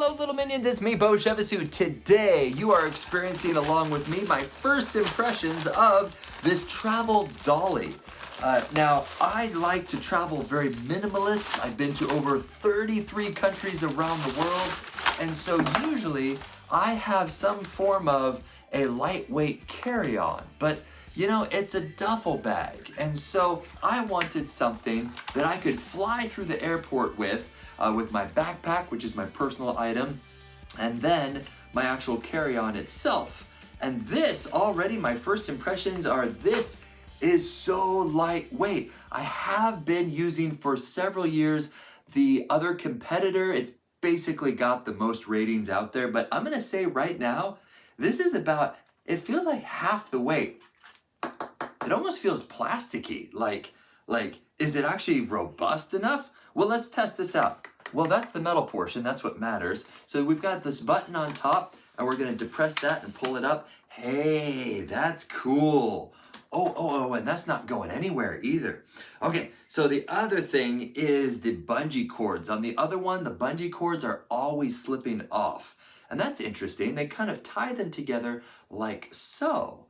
Hello little minions, it's me, Beau. Today you are experiencing along with me my first impressions of this travel dolly. Now, I like to travel very minimalist. I've been to over 33 countries around the world, and so usually I have some form of a lightweight carry-on, but you know, it's a duffel bag, and so I wanted something that I could fly through the airport with my backpack, which is my personal item, and then my actual carry-on itself. And this, already my first impressions are, this is so lightweight. I have been using for several years the other competitor. It's basically got the most ratings out there, but I'm gonna say right now, this is about, it feels like half the weight. It almost feels plasticky, like, is it actually robust enough? Well, let's test this out. Well, that's the metal portion, that's what matters. So we've got this button on top, and we're gonna depress that and pull it up. Hey, that's cool. Oh, and that's not going anywhere either. Okay, so the other thing is the bungee cords. On the other one, the bungee cords are always slipping off. And that's interesting. They kind of tie them together like so.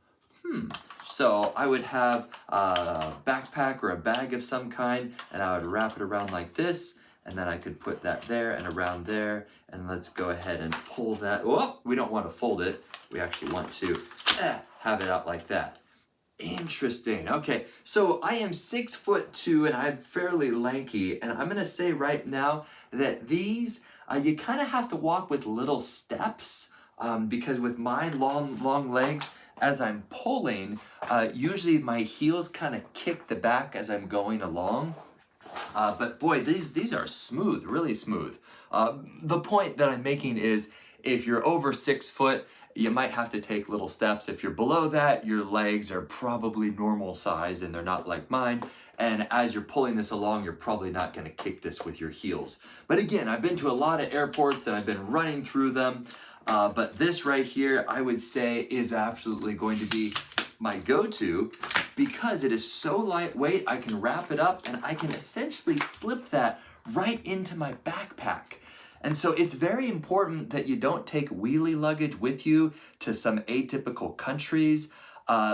So I would have a backpack or a bag of some kind, and I would wrap it around like this, and then I could put that there and around there, and let's go ahead and pull that. Oh, we don't want to fold it. We actually want to have it out like that. Interesting. Okay, so I am 6'2" and I'm fairly lanky, and I'm gonna say right now that these, you kind of have to walk with little steps, because with my long legs, as I'm pulling, usually my heels kind of kick the back as I'm going along. But boy, these are smooth, really smooth. The point that I'm making is, if you're over 6 foot, you might have to take little steps. If you're below that, your legs are probably normal size and they're not like mine. And as you're pulling this along, you're probably not gonna kick this with your heels. But again, I've been to a lot of airports and I've been running through them. But this right here, I would say, is absolutely going to be my go-to because it is so lightweight. I can wrap it up and I can essentially slip that right into my backpack. And so it's very important that you don't take wheelie luggage with you to some atypical countries,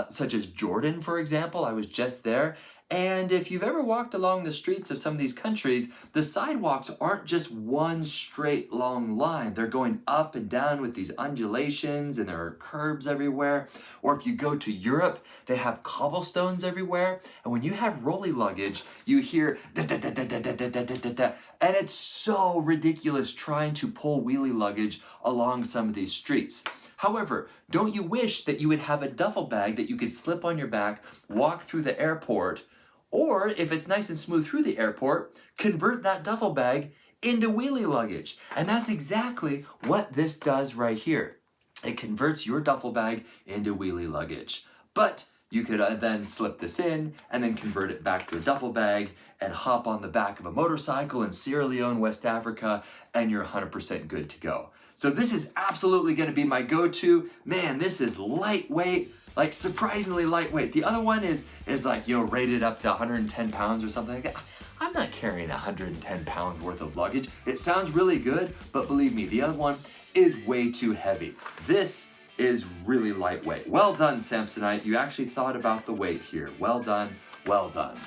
such as Jordan, for example. I was just there. And if you've ever walked along the streets of some of these countries, the sidewalks aren't just one straight long line. They're going up and down with these undulations, and there are curbs everywhere. Or if you go to Europe, they have cobblestones everywhere. And when you have rolly luggage, you hear da da da da da da da da da da. And it's so ridiculous trying to pull wheelie luggage along some of these streets. However, don't you wish that you would have a duffel bag that you could slip on your back, walk through the airport, or if it's nice and smooth through the airport, convert that duffel bag into wheelie luggage. And that's exactly what this does right here. It converts your duffel bag into wheelie luggage. But you could then slip this in and then convert it back to a duffel bag and hop on the back of a motorcycle in Sierra Leone, West Africa, and you're 100% good to go. So this is absolutely gonna be my go-to. Man, this is lightweight, like surprisingly lightweight. The other one is like, you know, rated up to 110 pounds or something like that. I'm not carrying 110 pounds worth of luggage. It sounds really good, but believe me, the other one is way too heavy. This is really lightweight. Well done, Samsonite. You actually thought about the weight here. Well done, well done.